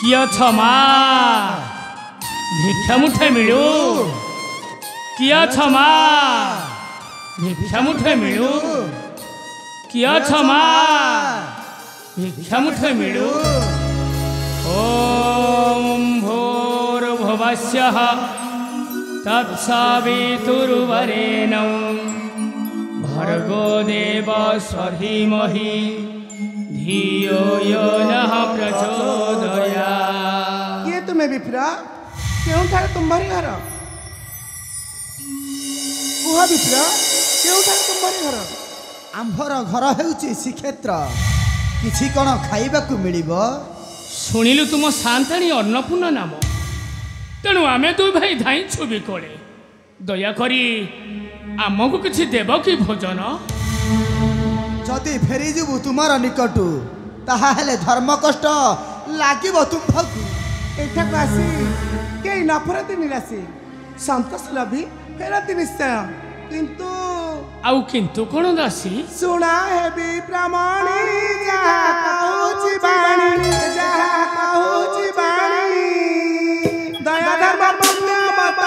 किया क्षमा भिक्षा मुठे मिलू किया क्षमा भिक्षा मुठे मिलू किया क्षमा भिक्षा मुठे मिलू ओम भूर्भुवस्सुः तत्सवितुर्वरेण्यं भर्गो देवस्य धीमहि धियो यो नः प्रचोदयात्। ये तुम्हें विप्रा क्यों था तुम्हारी घर कुहा विप्रा क्यों था तुम्हारी घर आंभर घर हेउची श्रीक्षेत्र किछि कोन खाइबाकू मिलिबो शुणिलु तुम सांताणी अन्नपूर्णा नाम तेणु आमे दुई भाई धाई छुबी कोले दयाकरी आमको किछि देव कि भोजन जदि फेरी जीवु तुमार निकटू ताहा हेले धर्म कष्ट लागिबो तुमको एठाक आसी कई नफरती निराशी संतोष लभी फेरती निश्चय किंतु आउ किंतु कोन दासी सुना हेबी ब्राह्मणी जहा कहूची बाणी जहा कहूची बाणी दया धर्म पुण्य मत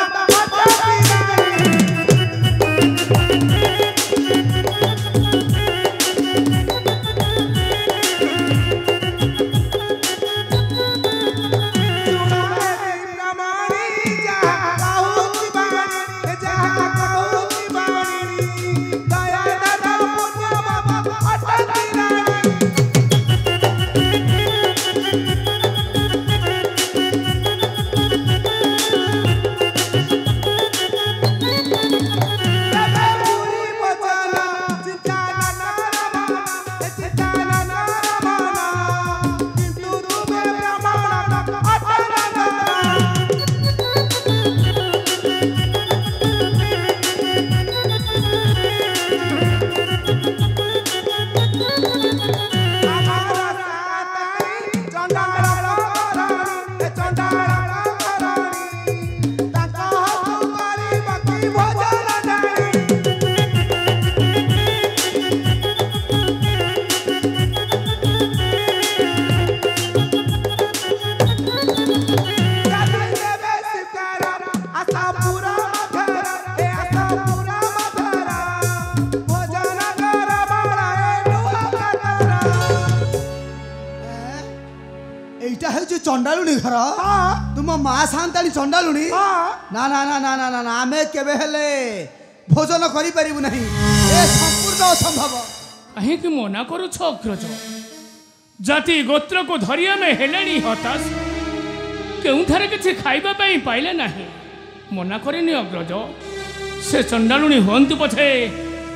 चंडालुनी घर तुम माँ सांताणी चंडालुनी ना ना ना ना ना ना ना आमे केबे हेले भोजन करि परिबु नहीं ए संपूर्ण असंभव कहीं कि मना करू अग्रज जाति गोत्र को धरिया में हेलेनी हताश केउं थारे किछि खाइबा पई पाइले नाही मना करिनी अग्रज से चंडालुनी होंतु पछे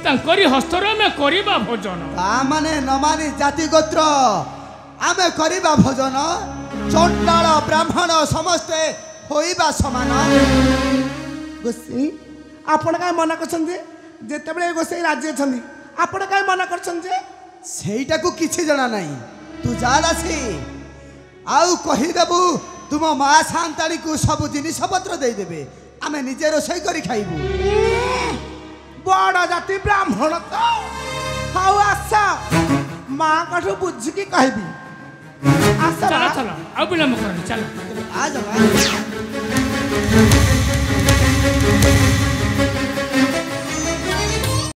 तांकरी हस्तरे में करिबा भोजन आ माने न मानी जाति गोत्र आमे करिबा भोजन चंडाल ब्राह्मण समस्ते होइबा समान गोसाई आपण काय मना करछन्ते जेतेबेले गोसाई राज्य छन्ती आपण काय मना करछन्ते सेईटा को किछि जणा नाही तू जा दासी आउ कहि देबू तुम माँ सांताणी को सब जिनिस पत्र दे देबे आमे निजे रोसई करी खाइबू बड़ जाति ब्राह्मण तो हाउ आसा माँ कठु बुझी की कहबी चलो चलो अब विलंब कर चलो आ जाओ